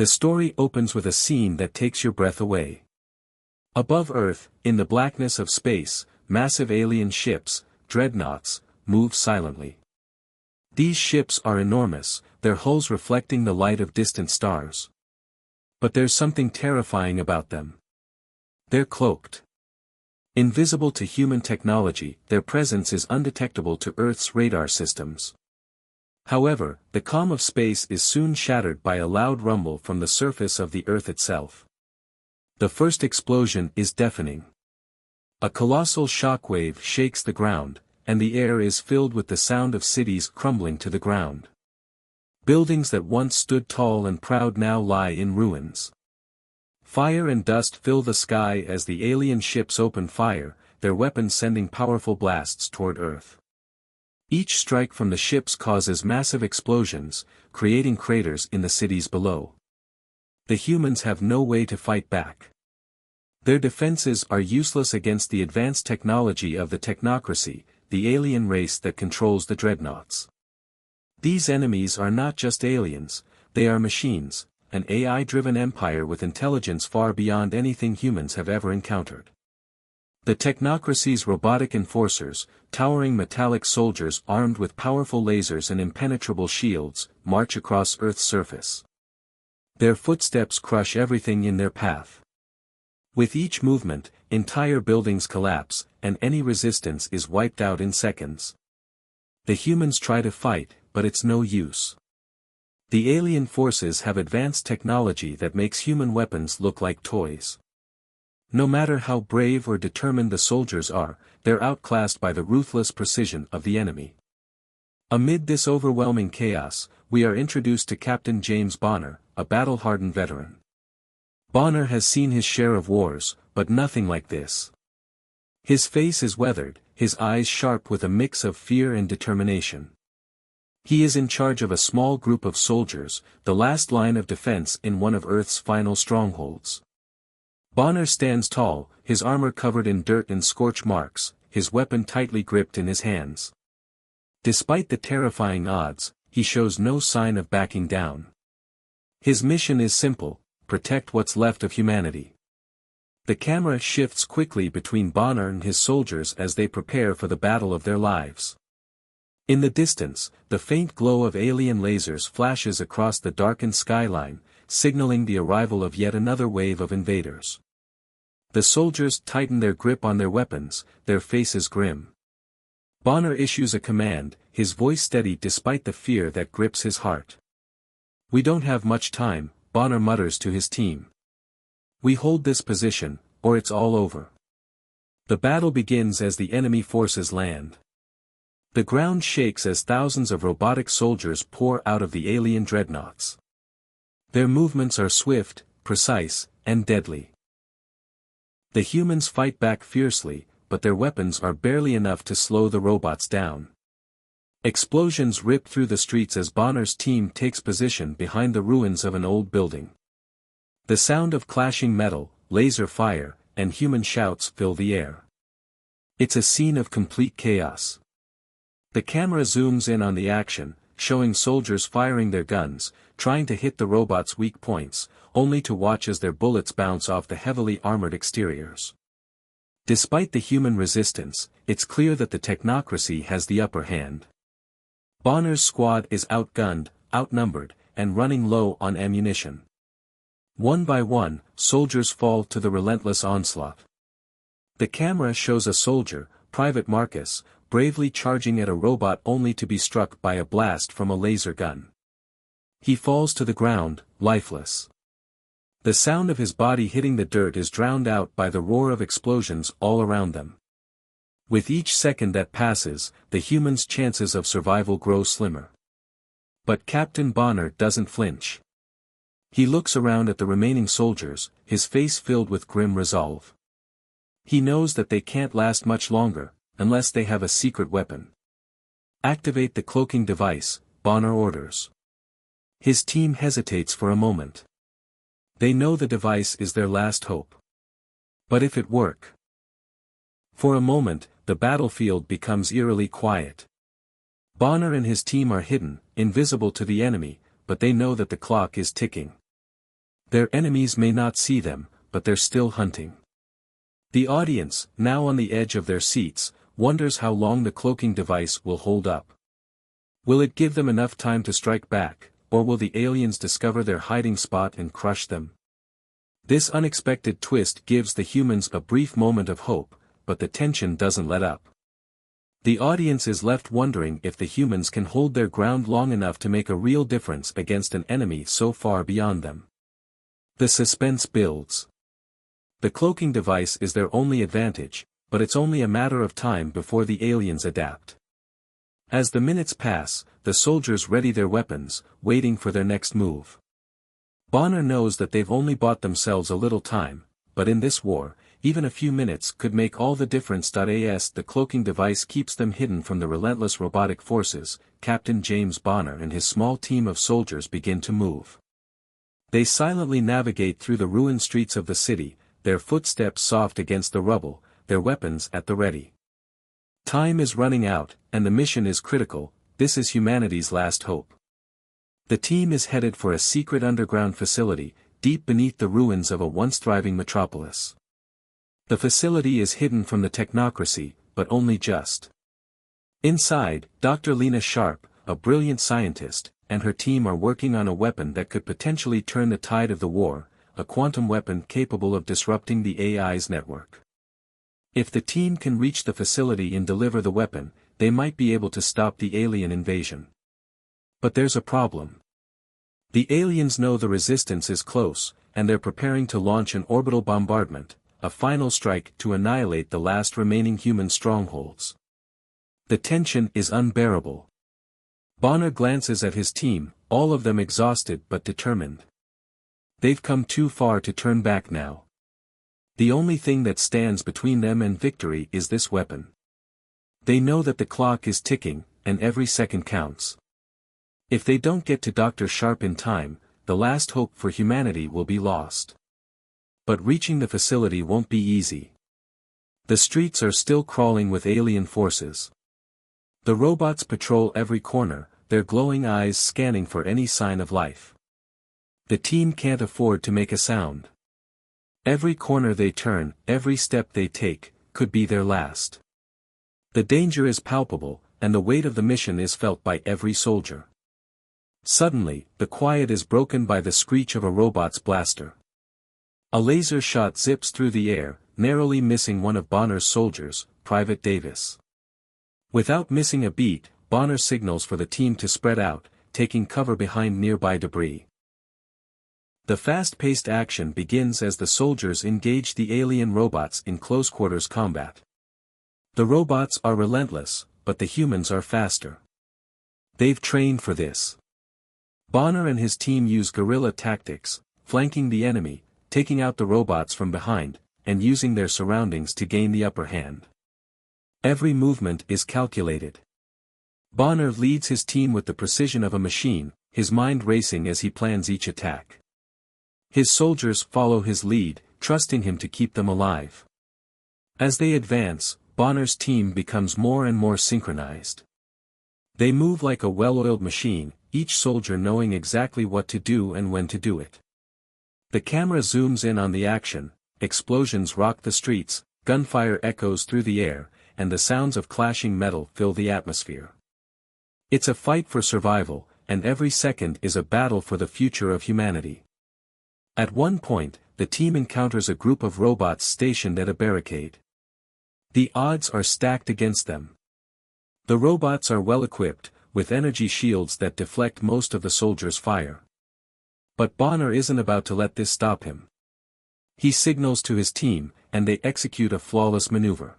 The story opens with a scene that takes your breath away. Above Earth, in the blackness of space, massive alien ships, dreadnoughts, move silently. These ships are enormous, their hulls reflecting the light of distant stars. But there's something terrifying about them. They're cloaked. Invisible to human technology, their presence is undetectable to Earth's radar systems. However, the calm of space is soon shattered by a loud rumble from the surface of the Earth itself. The first explosion is deafening. A colossal shockwave shakes the ground, and the air is filled with the sound of cities crumbling to the ground. Buildings that once stood tall and proud now lie in ruins. Fire and dust fill the sky as the alien ships open fire, their weapons sending powerful blasts toward Earth. Each strike from the ships causes massive explosions, creating craters in the cities below. The humans have no way to fight back. Their defenses are useless against the advanced technology of the technocracy, the alien race that controls the dreadnoughts. These enemies are not just aliens, they are machines, an AI-driven empire with intelligence far beyond anything humans have ever encountered. The technocracy's robotic enforcers, towering metallic soldiers armed with powerful lasers and impenetrable shields, march across Earth's surface. Their footsteps crush everything in their path. With each movement, entire buildings collapse, and any resistance is wiped out in seconds. The humans try to fight, but it's no use. The alien forces have advanced technology that makes human weapons look like toys. No matter how brave or determined the soldiers are, they're outclassed by the ruthless precision of the enemy. Amid this overwhelming chaos, we are introduced to Captain James Bonner, a battle-hardened veteran. Bonner has seen his share of wars, but nothing like this. His face is weathered, his eyes sharp with a mix of fear and determination. He is in charge of a small group of soldiers, the last line of defense in one of Earth's final strongholds. Bonner stands tall, his armor covered in dirt and scorch marks, his weapon tightly gripped in his hands. Despite the terrifying odds, he shows no sign of backing down. His mission is simple: protect what's left of humanity. The camera shifts quickly between Bonner and his soldiers as they prepare for the battle of their lives. In the distance, the faint glow of alien lasers flashes across the darkened skyline, signaling the arrival of yet another wave of invaders. The soldiers tighten their grip on their weapons, their faces grim. Bonner issues a command, his voice steady despite the fear that grips his heart. "We don't have much time," Bonner mutters to his team. "We hold this position, or it's all over." The battle begins as the enemy forces land. The ground shakes as thousands of robotic soldiers pour out of the alien dreadnoughts. Their movements are swift, precise, and deadly. The humans fight back fiercely, but their weapons are barely enough to slow the robots down. Explosions rip through the streets as Bonner's team takes position behind the ruins of an old building. The sound of clashing metal, laser fire, and human shouts fill the air. It's a scene of complete chaos. The camera zooms in on the action, showing soldiers firing their guns, trying to hit the robots' weak points, only to watch as their bullets bounce off the heavily armored exteriors. Despite the human resistance, it's clear that the technocracy has the upper hand. Bonner's squad is outgunned, outnumbered, and running low on ammunition. One by one, soldiers fall to the relentless onslaught. The camera shows a soldier, Private Marcus, bravely charging at a robot only to be struck by a blast from a laser gun. He falls to the ground, lifeless. The sound of his body hitting the dirt is drowned out by the roar of explosions all around them. With each second that passes, the humans' chances of survival grow slimmer. But Captain Bonner doesn't flinch. He looks around at the remaining soldiers, his face filled with grim resolve. He knows that they can't last much longer, unless they have a secret weapon. "Activate the cloaking device," Bonner orders. His team hesitates for a moment. They know the device is their last hope. But if it works? For a moment, the battlefield becomes eerily quiet. Bonner and his team are hidden, invisible to the enemy, but they know that the clock is ticking. Their enemies may not see them, but they're still hunting. The audience, now on the edge of their seats, wonders how long the cloaking device will hold up. Will it give them enough time to strike back, or will the aliens discover their hiding spot and crush them? This unexpected twist gives the humans a brief moment of hope, but the tension doesn't let up. The audience is left wondering if the humans can hold their ground long enough to make a real difference against an enemy so far beyond them. The suspense builds. The cloaking device is their only advantage, but it's only a matter of time before the aliens adapt. As the minutes pass, the soldiers ready their weapons, waiting for their next move. Bonner knows that they've only bought themselves a little time, but in this war, even a few minutes could make all the difference. As the cloaking device keeps them hidden from the relentless robotic forces, Captain James Bonner and his small team of soldiers begin to move. They silently navigate through the ruined streets of the city, their footsteps soft against the rubble, their weapons at the ready. Time is running out, and the mission is critical. This is humanity's last hope. The team is headed for a secret underground facility, deep beneath the ruins of a once thriving metropolis. The facility is hidden from the technocracy, but only just. Inside, Dr. Lena Sharp, a brilliant scientist, and her team are working on a weapon that could potentially turn the tide of the war, a quantum weapon capable of disrupting the AI's network. If the team can reach the facility and deliver the weapon, they might be able to stop the alien invasion. But there's a problem. The aliens know the resistance is close, and they're preparing to launch an orbital bombardment, a final strike to annihilate the last remaining human strongholds. The tension is unbearable. Bonner glances at his team, all of them exhausted but determined. They've come too far to turn back now. The only thing that stands between them and victory is this weapon. They know that the clock is ticking, and every second counts. If they don't get to Dr. Sharp in time, the last hope for humanity will be lost. But reaching the facility won't be easy. The streets are still crawling with alien forces. The robots patrol every corner, their glowing eyes scanning for any sign of life. The team can't afford to make a sound. Every corner they turn, every step they take, could be their last. The danger is palpable, and the weight of the mission is felt by every soldier. Suddenly, the quiet is broken by the screech of a robot's blaster. A laser shot zips through the air, narrowly missing one of Bonner's soldiers, Private Davis. Without missing a beat, Bonner signals for the team to spread out, taking cover behind nearby debris. The fast-paced action begins as the soldiers engage the alien robots in close-quarters combat. The robots are relentless, but the humans are faster. They've trained for this. Bonner and his team use guerrilla tactics, flanking the enemy, taking out the robots from behind, and using their surroundings to gain the upper hand. Every movement is calculated. Bonner leads his team with the precision of a machine, his mind racing as he plans each attack. His soldiers follow his lead, trusting him to keep them alive. As they advance, Bonner's team becomes more and more synchronized. They move like a well-oiled machine, each soldier knowing exactly what to do and when to do it. The camera zooms in on the action, explosions rock the streets, gunfire echoes through the air, and the sounds of clashing metal fill the atmosphere. It's a fight for survival, and every second is a battle for the future of humanity. At one point, the team encounters a group of robots stationed at a barricade. The odds are stacked against them. The robots are well equipped, with energy shields that deflect most of the soldiers' fire. But Bonner isn't about to let this stop him. He signals to his team, and they execute a flawless maneuver.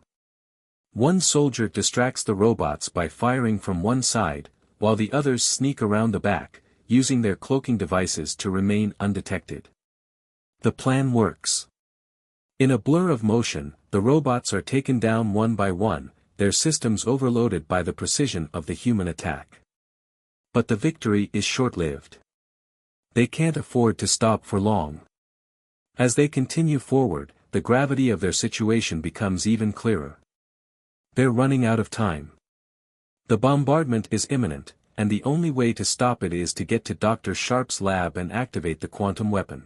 One soldier distracts the robots by firing from one side, while the others sneak around the back, using their cloaking devices to remain undetected. The plan works. In a blur of motion, the robots are taken down one by one, their systems overloaded by the precision of the human attack. But the victory is short-lived. They can't afford to stop for long. As they continue forward, the gravity of their situation becomes even clearer. They're running out of time. The bombardment is imminent, and the only way to stop it is to get to Dr. Sharp's lab and activate the quantum weapon.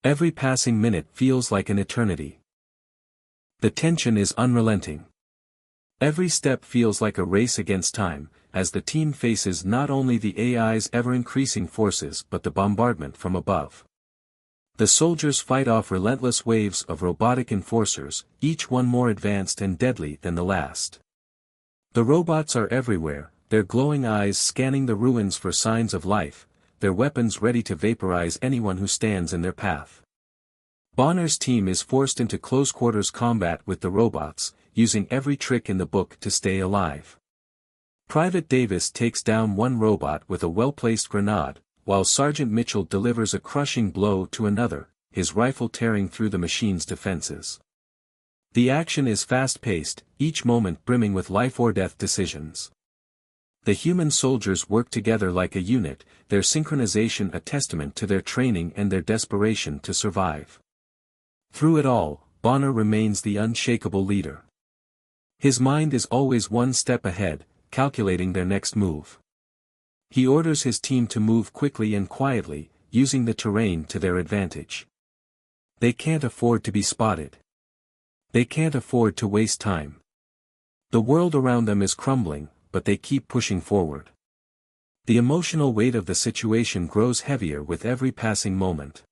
Every passing minute feels like an eternity. The tension is unrelenting. Every step feels like a race against time, as the team faces not only the AI's ever-increasing forces but the bombardment from above. The soldiers fight off relentless waves of robotic enforcers, each one more advanced and deadly than the last. The robots are everywhere, their glowing eyes scanning the ruins for signs of life, their weapons ready to vaporize anyone who stands in their path. Bonner's team is forced into close-quarters combat with the robots, using every trick in the book to stay alive. Private Davis takes down one robot with a well-placed grenade, while Sergeant Mitchell delivers a crushing blow to another, his rifle tearing through the machine's defenses. The action is fast-paced, each moment brimming with life-or-death decisions. The human soldiers work together like a unit, their synchronization a testament to their training and their desperation to survive. Through it all, Bonner remains the unshakable leader. His mind is always one step ahead, calculating their next move. He orders his team to move quickly and quietly, using the terrain to their advantage. They can't afford to be spotted. They can't afford to waste time. The world around them is crumbling, but they keep pushing forward. The emotional weight of the situation grows heavier with every passing moment.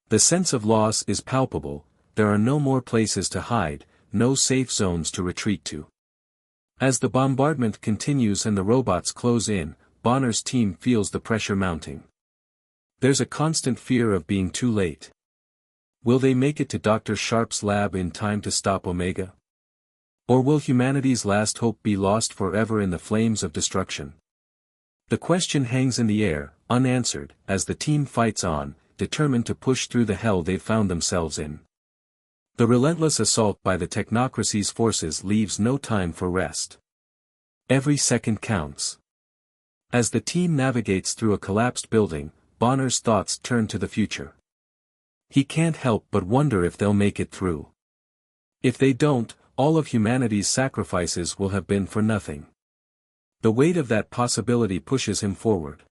The sense of loss is palpable, there are no more places to hide, no safe zones to retreat to. As the bombardment continues and the robots close in, Bonner's team feels the pressure mounting. There's a constant fear of being too late. Will they make it to Dr. Sharp's lab in time to stop Omega? Or will humanity's last hope be lost forever in the flames of destruction? The question hangs in the air, unanswered, as the team fights on, determined to push through the hell they've found themselves in. The relentless assault by the technocracy's forces leaves no time for rest. Every second counts. As the team navigates through a collapsed building, Bonner's thoughts turn to the future. He can't help but wonder if they'll make it through. If they don't, all of humanity's sacrifices will have been for nothing. The weight of that possibility pushes him forward.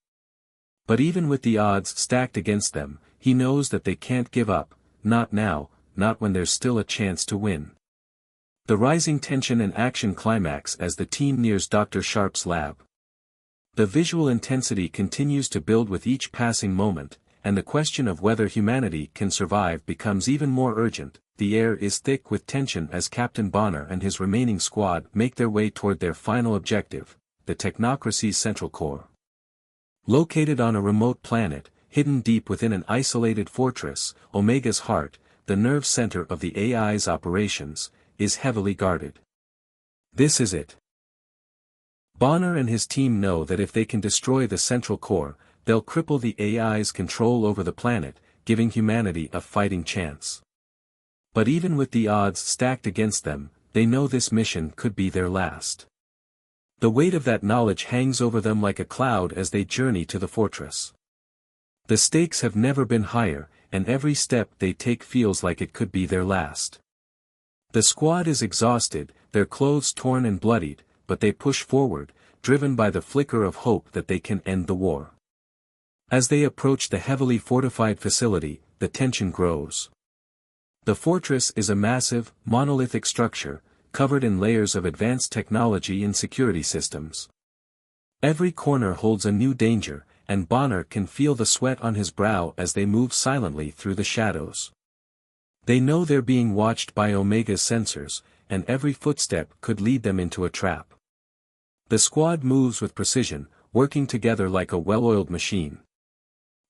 But even with the odds stacked against them, he knows that they can't give up, not now, not when there's still a chance to win. The rising tension and action climax as the team nears Dr. Sharp's lab. The visual intensity continues to build with each passing moment, and the question of whether humanity can survive becomes even more urgent. The air is thick with tension as Captain Bonner and his remaining squad make their way toward their final objective, the technocracy's central core. Located on a remote planet, hidden deep within an isolated fortress, Omega's heart, the nerve center of the AI's operations, is heavily guarded. This is it. Bonner and his team know that if they can destroy the central core, they'll cripple the AI's control over the planet, giving humanity a fighting chance. But even with the odds stacked against them, they know this mission could be their last. The weight of that knowledge hangs over them like a cloud as they journey to the fortress. The stakes have never been higher, and every step they take feels like it could be their last. The squad is exhausted, their clothes torn and bloodied, but they push forward, driven by the flicker of hope that they can end the war. As they approach the heavily fortified facility, the tension grows. The fortress is a massive, monolithic structure, covered in layers of advanced technology and security systems. Every corner holds a new danger, and Bonner can feel the sweat on his brow as they move silently through the shadows. They know they're being watched by Omega's sensors, and every footstep could lead them into a trap. The squad moves with precision, working together like a well-oiled machine.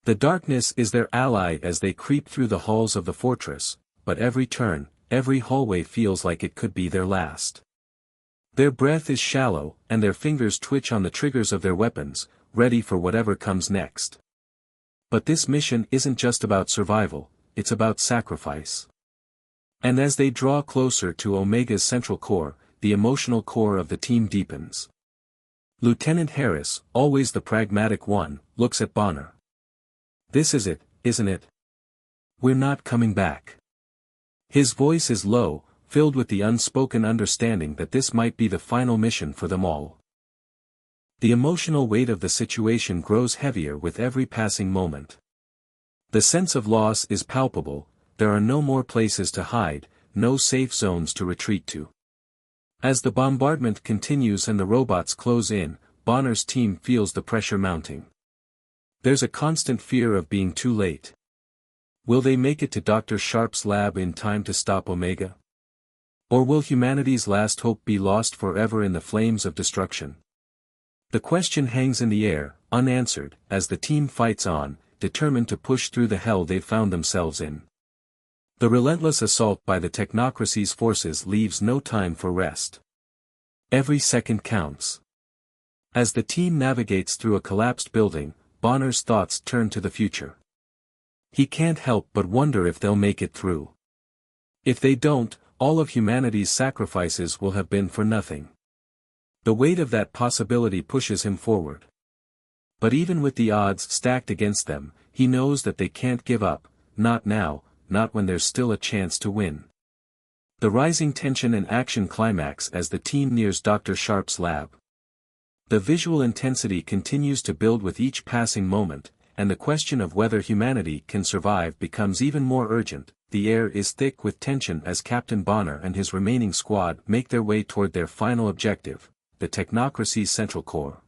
The darkness is their ally as they creep through the halls of the fortress, but every turn, every hallway feels like it could be their last. Their breath is shallow, and their fingers twitch on the triggers of their weapons, ready for whatever comes next. But this mission isn't just about survival, it's about sacrifice. And as they draw closer to Omega's central core, the emotional core of the team deepens. Lieutenant Harris, always the pragmatic one, looks at Bonner. This is it, isn't it? We're not coming back. His voice is low, filled with the unspoken understanding that this might be the final mission for them all. The emotional weight of the situation grows heavier with every passing moment. The sense of loss is palpable, there are no more places to hide, no safe zones to retreat to. As the bombardment continues and the robots close in, Bonner's team feels the pressure mounting. There's a constant fear of being too late. Will they make it to Dr. Sharp's lab in time to stop Omega? Or will humanity's last hope be lost forever in the flames of destruction? The question hangs in the air, unanswered, as the team fights on, determined to push through the hell they've found themselves in. The relentless assault by the technocracy's forces leaves no time for rest. Every second counts. As the team navigates through a collapsed building, Bonner's thoughts turn to the future. He can't help but wonder if they'll make it through. If they don't, all of humanity's sacrifices will have been for nothing. The weight of that possibility pushes him forward. But even with the odds stacked against them, he knows that they can't give up, not now, not when there's still a chance to win. The rising tension and action climax as the team nears Dr. Sharp's lab. The visual intensity continues to build with each passing moment, and the question of whether humanity can survive becomes even more urgent. The air is thick with tension as Captain Bonner and his remaining squad make their way toward their final objective, the technocracy's central core.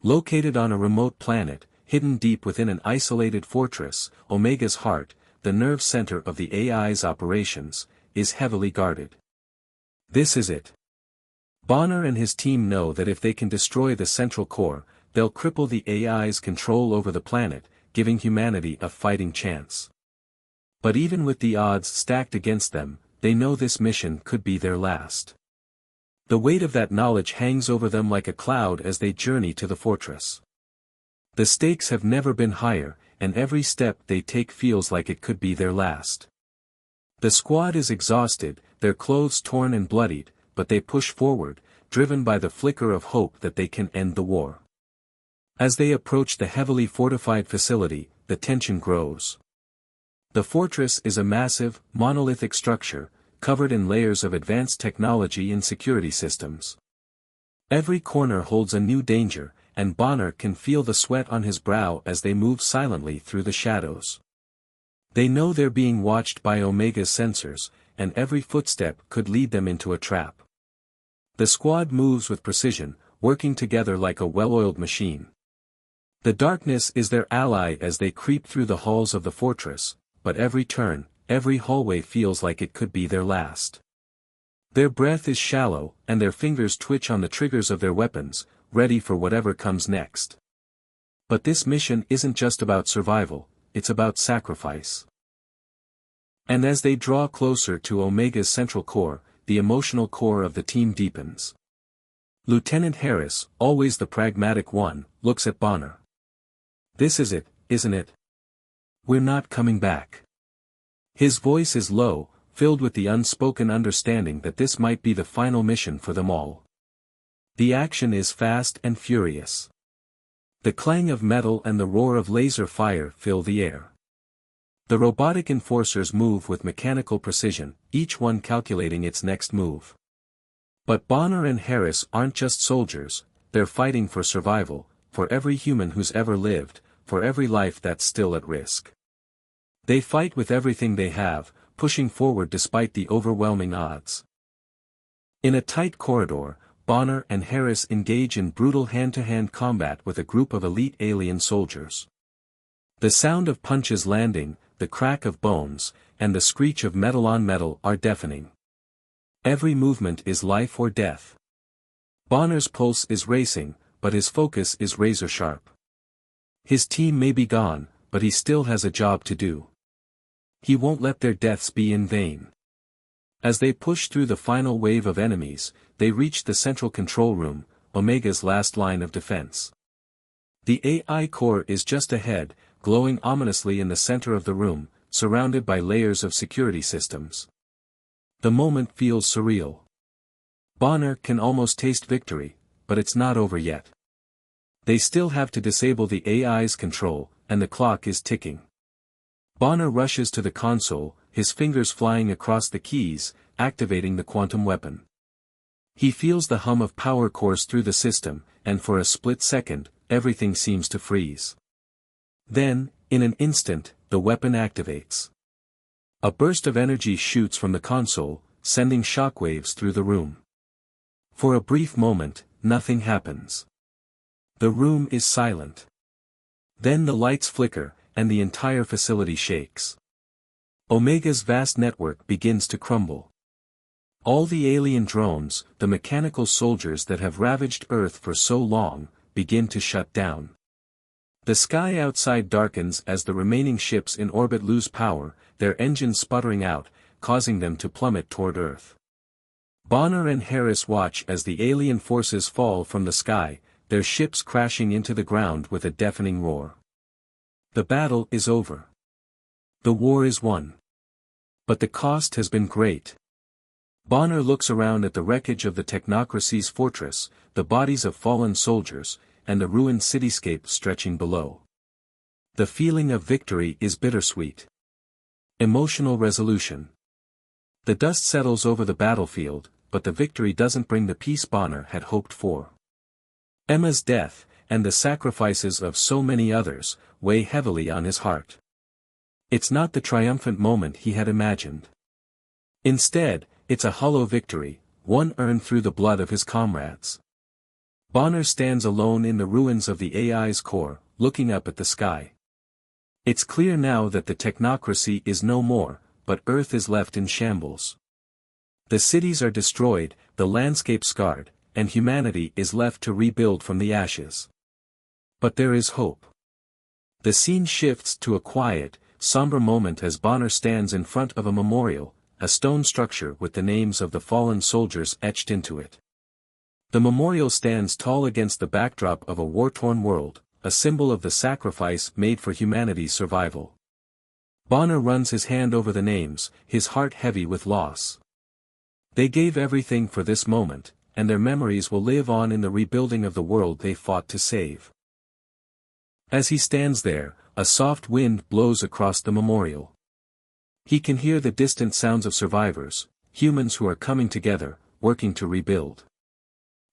Located on a remote planet, hidden deep within an isolated fortress, Omega's heart, the nerve center of the AI's operations, is heavily guarded. This is it. Bonner and his team know that if they can destroy the central core, they'll cripple the AI's control over the planet, giving humanity a fighting chance. But even with the odds stacked against them, they know this mission could be their last. The weight of that knowledge hangs over them like a cloud as they journey to the fortress. The stakes have never been higher, and every step they take feels like it could be their last. The squad is exhausted, their clothes torn and bloodied, but they push forward, driven by the flicker of hope that they can end the war. As they approach the heavily fortified facility, the tension grows. The fortress is a massive, monolithic structure, covered in layers of advanced technology and security systems. Every corner holds a new danger, and Bonner can feel the sweat on his brow as they move silently through the shadows. They know they're being watched by Omega's sensors, and every footstep could lead them into a trap. The squad moves with precision, working together like a well-oiled machine. The darkness is their ally as they creep through the halls of the fortress, but every turn, every hallway feels like it could be their last. Their breath is shallow, and their fingers twitch on the triggers of their weapons, ready for whatever comes next. But this mission isn't just about survival, it's about sacrifice. And as they draw closer to Omega's central core, the emotional core of the team deepens. Lieutenant Harris, always the pragmatic one, looks at Bonner. This is it, isn't it? We're not coming back. His voice is low, filled with the unspoken understanding that this might be the final mission for them all. The action is fast and furious. The clang of metal and the roar of laser fire fill the air. The robotic enforcers move with mechanical precision, each one calculating its next move. But Bonner and Harris aren't just soldiers, they're fighting for survival, for every human who's ever lived, for every life that's still at risk. They fight with everything they have, pushing forward despite the overwhelming odds. In a tight corridor, Bonner and Harris engage in brutal hand-to-hand combat with a group of elite alien soldiers. The sound of punches landing, the crack of bones, and the screech of metal on metal are deafening. Every movement is life or death. Bonner's pulse is racing, but his focus is razor-sharp. His team may be gone, but he still has a job to do. He won't let their deaths be in vain. As they push through the final wave of enemies, they reach the central control room, Omega's last line of defense. The AI core is just ahead, glowing ominously in the center of the room, surrounded by layers of security systems. The moment feels surreal. Bonner can almost taste victory, but it's not over yet. They still have to disable the AI's control, and the clock is ticking. Bonner rushes to the console, his fingers flying across the keys, activating the quantum weapon. He feels the hum of power course through the system, and for a split second, everything seems to freeze. Then, In an instant, the weapon activates. A burst of energy shoots from the console, sending shockwaves through the room. For a brief moment, nothing happens. The room is silent. Then the lights flicker, and the entire facility shakes. Omega's vast network begins to crumble. All the alien drones, the mechanical soldiers that have ravaged Earth for so long, begin to shut down. The sky outside darkens as the remaining ships in orbit lose power, their engines sputtering out, causing them to plummet toward Earth. Bonner and Harris watch as the alien forces fall from the sky, their ships crashing into the ground with a deafening roar. The battle is over. The war is won. But the cost has been great. Bonner looks around at the wreckage of the technocracy's fortress, the bodies of fallen soldiers, and the ruined cityscape stretching below. The feeling of victory is bittersweet. Emotional resolution. The dust settles over the battlefield, but the victory doesn't bring the peace Bonner had hoped for. Emma's death, and the sacrifices of so many others, weigh heavily on his heart. It's not the triumphant moment he had imagined. Instead, it's a hollow victory, one earned through the blood of his comrades. Bonner stands alone in the ruins of the AI's core, looking up at the sky. It's clear now that the technocracy is no more, but Earth is left in shambles. The cities are destroyed, the landscape scarred, and humanity is left to rebuild from the ashes. But there is hope. The scene shifts to a quiet, somber moment as Bonner stands in front of a memorial, a stone structure with the names of the fallen soldiers etched into it. The memorial stands tall against the backdrop of a war-torn world, a symbol of the sacrifice made for humanity's survival. Bonner runs his hand over the names, his heart heavy with loss. They gave everything for this moment, and their memories will live on in the rebuilding of the world they fought to save. As he stands there, a soft wind blows across the memorial. He can hear the distant sounds of survivors, humans who are coming together, working to rebuild.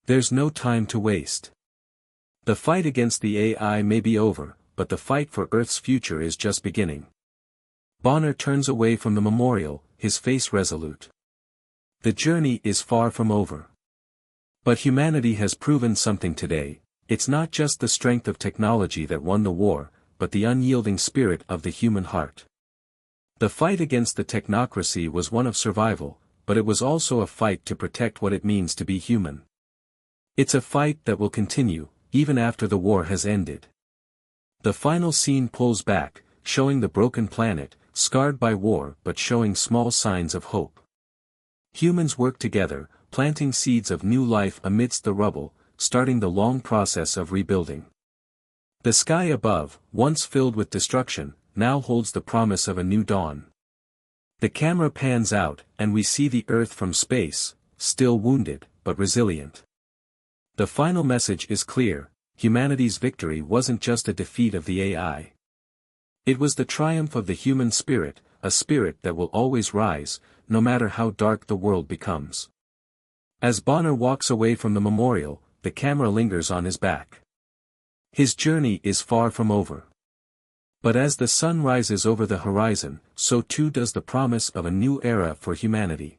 There's no time to waste. The fight against the AI may be over, but the fight for Earth's future is just beginning. Bonner turns away from the memorial, his face resolute. The journey is far from over. But humanity has proven something today. It's not just the strength of technology that won the war, but the unyielding spirit of the human heart. The fight against the technocracy was one of survival, but it was also a fight to protect what it means to be human. It's a fight that will continue, even after the war has ended. The final scene pulls back, showing the broken planet, scarred by war but showing small signs of hope. Humans work together, planting seeds of new life amidst the rubble, starting the long process of rebuilding. The sky above, once filled with destruction, now holds the promise of a new dawn. The camera pans out, and we see the Earth from space, still wounded, but resilient. The final message is clear: humanity's victory wasn't just a defeat of the AI. It was the triumph of the human spirit, a spirit that will always rise, no matter how dark the world becomes. As Bonner walks away from the memorial, the camera lingers on his back. His journey is far from over. But as the sun rises over the horizon, so too does the promise of a new era for humanity.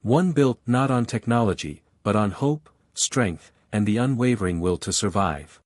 One built not on technology, but on hope, strength, and the unwavering will to survive.